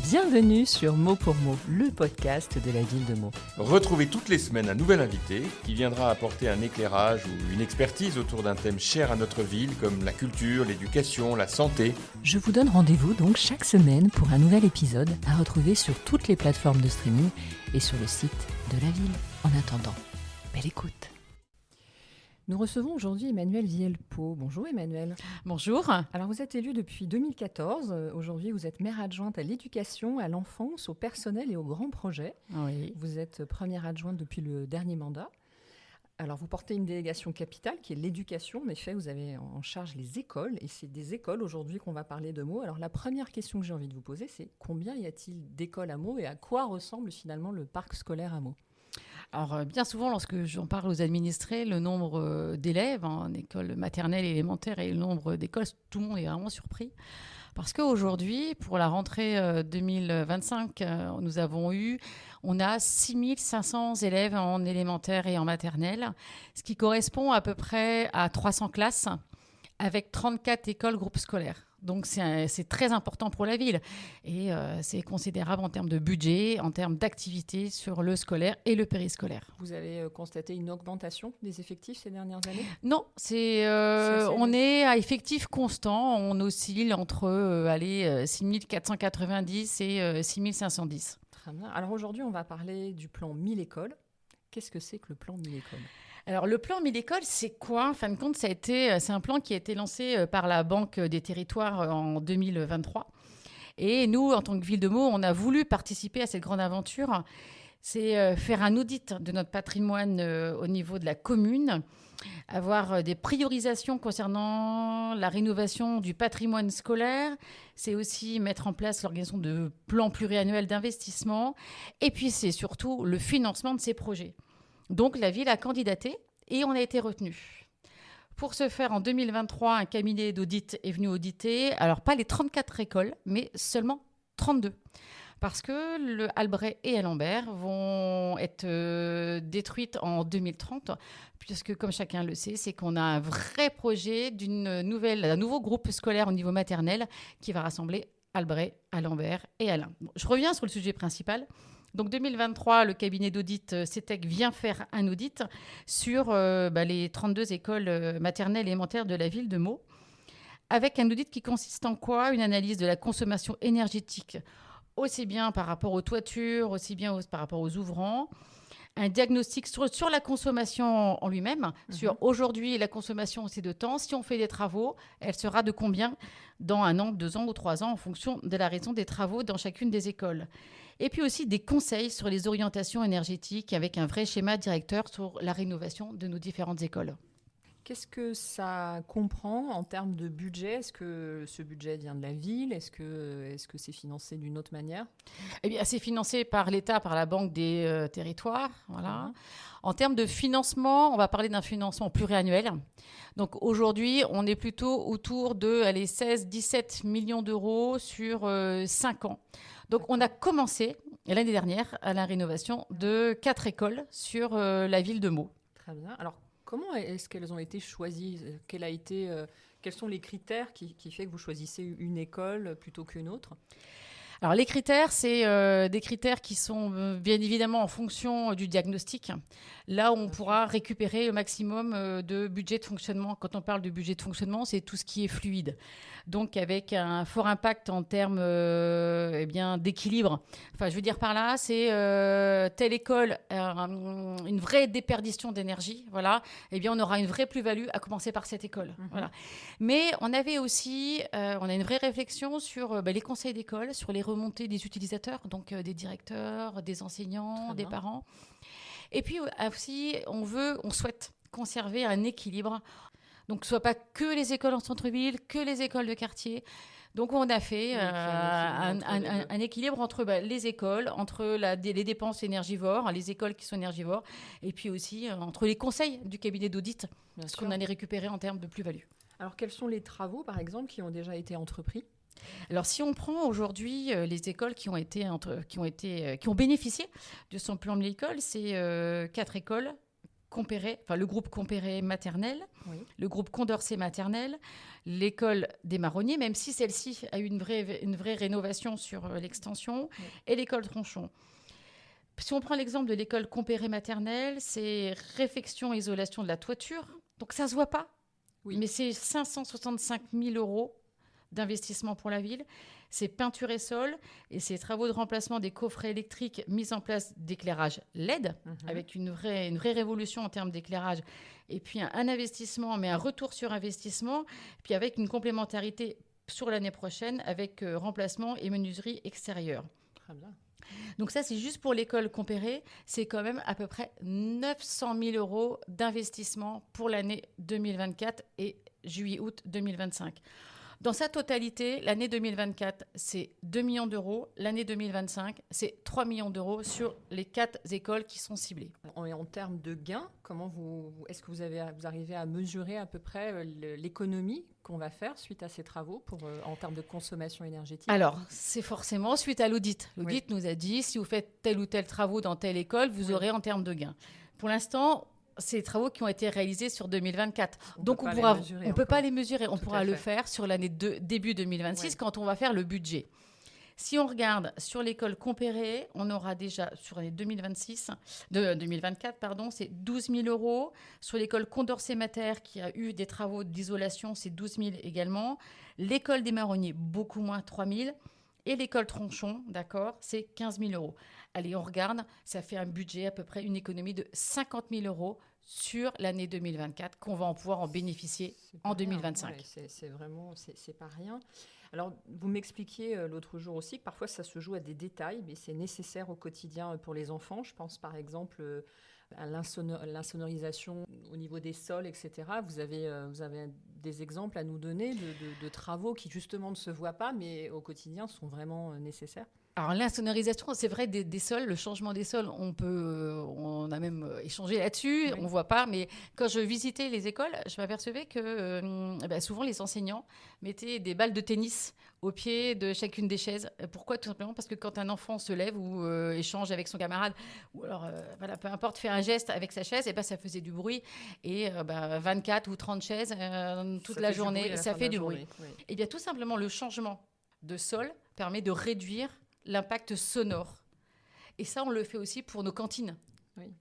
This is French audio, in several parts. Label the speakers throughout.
Speaker 1: Bienvenue sur Mot pour Mot, le podcast de la ville de Meaux.
Speaker 2: Retrouvez toutes les semaines un nouvel invité qui viendra apporter un éclairage ou une expertise autour d'un thème cher à notre ville comme la culture, l'éducation, la santé.
Speaker 1: Je vous donne rendez-vous donc chaque semaine pour un nouvel épisode à retrouver sur toutes les plateformes de streaming et sur le site de la ville. En attendant, belle écoute. Nous recevons aujourd'hui Emmanuelle Vielpeau. Bonjour Emmanuelle.
Speaker 3: Bonjour.
Speaker 1: Alors vous êtes élue depuis 2014. Aujourd'hui vous êtes maire adjointe à l'éducation, à l'enfance, au personnel et aux grands projets.
Speaker 3: Oui.
Speaker 1: Vous êtes première adjointe depuis le dernier mandat. Alors vous portez une délégation capitale qui est l'éducation. En effet, vous avez en charge les écoles et c'est des écoles aujourd'hui qu'on va parler de Meaux. Alors la première question que j'ai envie de vous poser, c'est combien y a-t-il d'écoles à Meaux et à quoi ressemble finalement le parc scolaire à Meaux ?
Speaker 3: Alors, bien souvent, lorsque j'en parle aux administrés, le nombre d'élèves en école maternelle et élémentaire et le nombre d'écoles, tout le monde est vraiment surpris. Parce qu'aujourd'hui, pour la rentrée 2025, on a 6500 élèves en élémentaire et en maternelle, ce qui correspond à peu près à 300 classes avec 34 écoles groupes scolaires. Donc, c'est très important pour la ville et c'est considérable en termes de budget, en termes d'activité sur le scolaire et le périscolaire.
Speaker 1: Vous avez constaté une augmentation des effectifs ces dernières années ?
Speaker 3: Non, on est à effectif constant. On oscille entre 6490 et 6510.
Speaker 1: Très bien. Alors aujourd'hui, on va parler du plan 1000 écoles. Qu'est-ce que c'est que le plan 1000 écoles ?
Speaker 3: Alors, le plan 1000 écoles, c'est quoi ? En fin de compte, c'est un plan qui a été lancé par la Banque des territoires en 2023. Et nous, en tant que ville de Meaux, on a voulu participer à cette grande aventure. C'est faire un audit de notre patrimoine au niveau de la commune, avoir des priorisations concernant la rénovation du patrimoine scolaire. C'est aussi mettre en place l'organisation de plans pluriannuels d'investissement. Et puis, c'est surtout le financement de ces projets. Donc, la ville a candidaté et on a été retenu. Pour ce faire, en 2023, un cabinet d'audit est venu auditer, alors pas les 34 écoles, mais seulement 32. Parce que le Albret et Alembert vont être détruites en 2030, puisque, comme chacun le sait, c'est qu'on a un vrai projet d'un nouveau groupe scolaire au niveau maternel qui va rassembler Albret, Alembert et Alain. Bon, je reviens sur le sujet principal. Donc 2023, le cabinet d'audit CETEC vient faire un audit sur les 32 écoles maternelles et élémentaires de la ville de Meaux, avec un audit qui consiste en quoi ? Une analyse de la consommation énergétique, aussi bien par rapport aux toitures, aussi bien par rapport aux ouvrants, un diagnostic sur la consommation en lui-même, sur aujourd'hui la consommation c'est de temps, si on fait des travaux, elle sera de combien dans 1 an, 2 ans ou 3 ans en fonction de la raison des travaux dans chacune des écoles. Et puis aussi des conseils sur les orientations énergétiques avec un vrai schéma directeur sur la rénovation de nos différentes écoles.
Speaker 1: Qu'est-ce que ça comprend en termes de budget ? Est-ce que ce budget vient de la ville ? Est-ce que c'est financé d'une autre manière ?
Speaker 3: Eh bien, c'est financé par l'État, par la Banque des territoires. Voilà. En termes de financement, on va parler d'un financement pluriannuel. Donc aujourd'hui, on est plutôt autour de 16-17 millions d'euros sur 5 ans. Donc on a commencé l'année dernière à la rénovation de 4 écoles sur la ville de Meaux.
Speaker 1: Très bien. Alors, comment est-ce qu'elles ont été choisies ? Quels sont les critères qui fait que vous choisissez une école plutôt qu'une autre ?
Speaker 3: Alors, les critères, c'est des critères qui sont bien évidemment en fonction du diagnostic. Là où on pourra récupérer le maximum de budget de fonctionnement. Quand on parle de budget de fonctionnement, c'est tout ce qui est fluide. Donc, avec un fort impact en termes d'équilibre. Enfin, je veux dire par là, c'est telle école, une vraie déperdition d'énergie. Voilà. Eh bien, on aura une vraie plus-value à commencer par cette école. Voilà. Mais on avait aussi, on a une vraie réflexion sur les conseils d'école, sur les remontées des utilisateurs, donc des directeurs, des enseignants, des parents. Et puis aussi, on souhaite conserver un équilibre. Donc, ce ne soit pas que les écoles en centre-ville, que les écoles de quartier. Donc, on a fait un équilibre entre les écoles, entre les dépenses énergivores, les écoles qui sont énergivores, et puis aussi entre les conseils du cabinet d'audit, ce qu'on allait récupérer en termes de plus-value.
Speaker 1: Alors, quels sont les travaux, par exemple, qui ont déjà été entrepris ?
Speaker 3: Alors, si on prend aujourd'hui les écoles qui ont bénéficié de son plan de l'école, c'est 4 écoles Compéré, enfin le groupe Compéré maternelle,
Speaker 1: Oui.
Speaker 3: le groupe Condorcet maternelle, l'école des Marronniers, même si celle-ci a eu une vraie rénovation sur l'extension,
Speaker 1: Oui.
Speaker 3: et l'école Tronchon. Si on prend l'exemple de l'école Compéré maternelle, c'est réfection et isolation de la toiture. Donc ça ne se voit pas,
Speaker 1: Oui.
Speaker 3: mais c'est 565 000 euros d'investissement pour la ville. C'est peinture et sol et c'est travaux de remplacement des coffrets électriques, mise en place d'éclairage LED, avec une vraie révolution en termes d'éclairage. Et puis un investissement, mais un retour sur investissement, puis avec une complémentarité sur l'année prochaine avec remplacement et menuiserie extérieure.
Speaker 1: Très bien.
Speaker 3: Donc ça, c'est juste pour l'école Compéré. C'est quand même à peu près 900 000 euros d'investissement pour l'année 2024 et juillet-août 2025. Dans sa totalité, l'année 2024, c'est 2 millions d'euros. L'année 2025, c'est 3 millions d'euros sur les 4 écoles qui sont ciblées.
Speaker 1: En termes de gains, est-ce que vous arrivez à mesurer à peu près l'économie qu'on va faire suite à ces travaux en termes de consommation énergétique?
Speaker 3: Alors, c'est forcément suite à l'audit. L'audit
Speaker 1: Oui.
Speaker 3: nous a dit, si vous faites tel ou tel travaux dans telle école, vous aurez en termes de gains. Pour l'instant, c'est des travaux qui ont été réalisés sur 2024. Donc, on ne peut pas les mesurer. On pourra le faire sur l'année début 2026 quand on va faire le budget. Si on regarde sur l'école Compéré, on aura déjà sur l'année 2024, c'est 12 000 euros. Sur l'école Condorcet Mater, qui a eu des travaux d'isolation, c'est 12 000 également. L'école des Marronniers, beaucoup moins, 3 000. Et l'école Tronchon, d'accord, c'est 15 000 euros. Allez, on regarde, ça fait un budget, à peu près une économie de 50 000 euros sur l'année 2024, qu'on va pouvoir en bénéficier en 2025.
Speaker 1: Ouais, c'est pas rien. Alors, vous m'expliquiez l'autre jour aussi que parfois ça se joue à des détails, mais c'est nécessaire au quotidien pour les enfants. Je pense par exemple à l'insonorisation au niveau des sols, etc. Vous avez des exemples à nous donner de travaux qui justement ne se voient pas, mais au quotidien sont vraiment nécessaires?
Speaker 3: Alors l'insonorisation, c'est vrai, des sols, le changement des sols, on a même échangé là-dessus, on ne voit pas, mais quand je visitais les écoles, je m'apercevais que souvent les enseignants mettaient des balles de tennis au pied de chacune des chaises. Pourquoi? Tout simplement parce que quand un enfant se lève ou échange avec son camarade, ou alors, peu importe, fait un geste avec sa chaise, et ça faisait du bruit. Et 24 ou 30 chaises toute la journée, ça fait du bruit. Oui. Et bien tout simplement, le changement de sol permet de réduire l'impact sonore. Et ça, on le fait aussi pour nos cantines. Oui.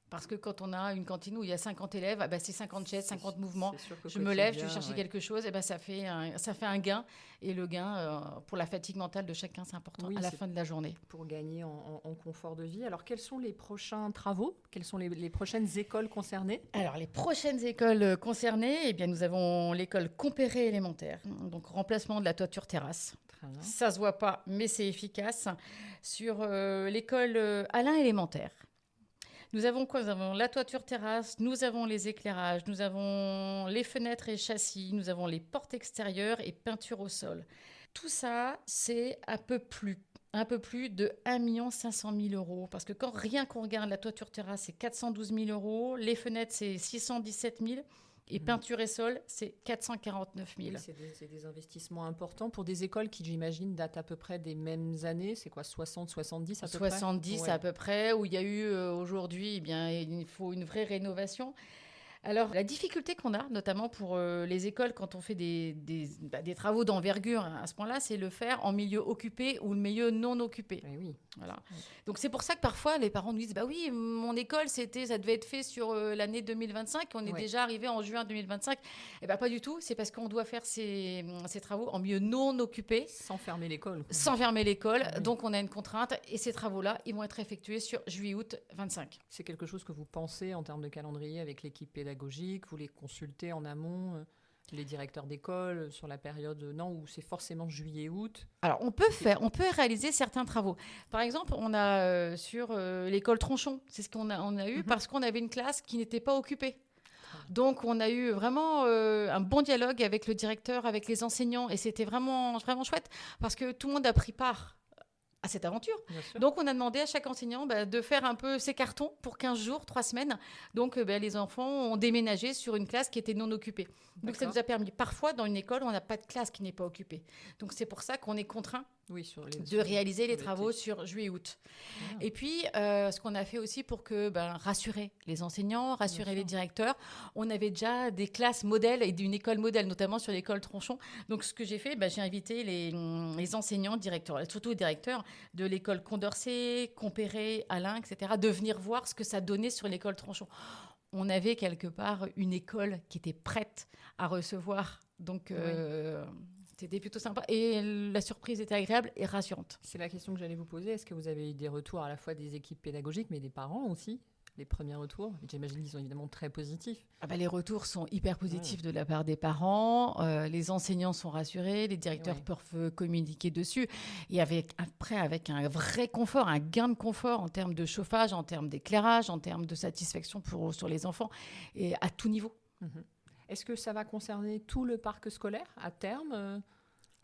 Speaker 3: Parce que quand on a une cantine où il y a 50 élèves, c'est 50 chaises, 50 mouvements. Je me lève, je vais chercher quelque chose, ça fait un gain. Et le gain, pour la fatigue mentale de chacun, c'est important à la fin de la journée.
Speaker 1: Pour gagner en confort de vie. Alors, quels sont les prochains travaux? Quelles sont les prochaines écoles concernées?
Speaker 3: Alors, les prochaines écoles concernées, nous avons l'école Compéré élémentaire, donc remplacement de la toiture terrasse. Ça ne se voit pas, mais c'est efficace. Sur l'école Alain élémentaire, nous avons quoi? Nous avons la toiture terrasse, nous avons les éclairages, nous avons les fenêtres et châssis, nous avons les portes extérieures et peinture au sol. Tout ça, c'est un peu plus de 1 500 000 euros. Parce que rien qu'on regarde la toiture terrasse, c'est 412 000 euros. Les fenêtres, c'est 617 000. Et peinture et sol, c'est 449 000.
Speaker 1: Oui, c'est des investissements importants pour des écoles qui, j'imagine, datent à peu près des mêmes années. C'est quoi, 60, 70 à peu près?
Speaker 3: 70 à peu près, où il y a eu aujourd'hui, il faut une vraie rénovation. Alors, la difficulté qu'on a, notamment pour les écoles, quand on fait des travaux d'envergure à ce point-là, c'est le faire en milieu occupé ou le milieu non occupé.
Speaker 1: Et oui.
Speaker 3: Voilà. Donc, c'est pour ça que parfois, les parents nous disent, oui, mon école, ça devait être fait sur l'année 2025. On est déjà arrivé en juin 2025. Pas du tout. C'est parce qu'on doit faire ces travaux en milieu non occupé.
Speaker 1: Sans fermer l'école.
Speaker 3: Sans fermer l'école. Oui. Donc, on a une contrainte. Et ces travaux-là, ils vont être effectués sur juillet-août 25.
Speaker 1: C'est quelque chose que vous pensez en termes de calendrier avec l'équipe pédagogique? Vous les consultez en amont, les directeurs d'école, sur la période où c'est forcément juillet-août?
Speaker 3: Alors, on peut réaliser certains travaux. Par exemple, on a sur l'école Tronchon, c'est ce qu'on a eu parce qu'on avait une classe qui n'était pas occupée. Donc, on a eu vraiment un bon dialogue avec le directeur, avec les enseignants, et c'était vraiment, vraiment chouette parce que tout le monde a pris part à cette aventure. Donc, on a demandé à chaque enseignant de faire un peu ses cartons pour 15 jours, 3 semaines. Donc, les enfants ont déménagé sur une classe qui était non occupée. Donc, ça nous a permis. Parfois, dans une école, on n'a pas de classe qui n'est pas occupée. Donc, c'est pour ça qu'on est contraint
Speaker 1: Oui,
Speaker 3: de réaliser les
Speaker 1: sur
Speaker 3: travaux
Speaker 1: l'été.
Speaker 3: sur juillet-août.
Speaker 1: Bien.
Speaker 3: Et puis, ce qu'on a fait aussi pour rassurer les enseignants, rassurer
Speaker 1: Bien
Speaker 3: les
Speaker 1: sûr.
Speaker 3: directeurs, on avait déjà des classes modèles et d'une école modèle, notamment sur l'école Tronchon. Donc, ce que j'ai fait, j'ai invité les enseignants, directeurs, surtout les directeurs de l'école Condorcet, Compéré, Alain, etc., de venir voir ce que ça donnait sur l'école Tronchon. On avait quelque part une école qui était prête à recevoir. Donc, c'était plutôt sympa. Et la surprise était agréable et rassurante.
Speaker 1: C'est la question que j'allais vous poser. Est-ce que vous avez eu des retours à la fois des équipes pédagogiques, mais des parents aussi? Les premiers retours, j'imagine qu'ils sont évidemment très positifs.
Speaker 3: Les retours sont hyper positifs de la part des parents. Les enseignants sont rassurés. Les directeurs
Speaker 1: Oui.
Speaker 3: peuvent communiquer dessus. Et avec un vrai confort, un gain de confort en termes de chauffage, en termes d'éclairage, en termes de satisfaction sur les enfants, et à tout niveau.
Speaker 1: Mhm. Est-ce que ça va concerner tout le parc scolaire à terme?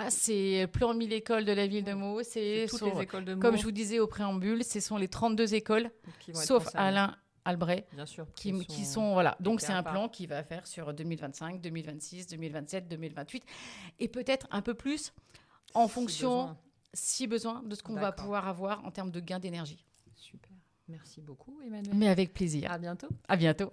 Speaker 3: C'est plan 1000 écoles de la ville de Meaux.
Speaker 1: C'est toutes les écoles de Meaux
Speaker 3: Comme je vous disais au préambule, ce sont les 32 écoles,
Speaker 1: qui vont être
Speaker 3: sauf
Speaker 1: concernées.
Speaker 3: Alain Albret,
Speaker 1: Bien sûr,
Speaker 3: qui sont voilà. Donc
Speaker 1: éclairés
Speaker 3: c'est un
Speaker 1: par-
Speaker 3: plan qui va faire sur 2025, 2026, 2027, 2028 et peut-être un peu plus en
Speaker 1: Si
Speaker 3: fonction,
Speaker 1: besoin.
Speaker 3: si besoin, de ce qu'on va
Speaker 1: D'accord.
Speaker 3: pouvoir avoir en termes de gain d'énergie.
Speaker 1: Super. Merci beaucoup, Emmanuel.
Speaker 3: Mais avec plaisir.
Speaker 1: À bientôt.
Speaker 3: À bientôt.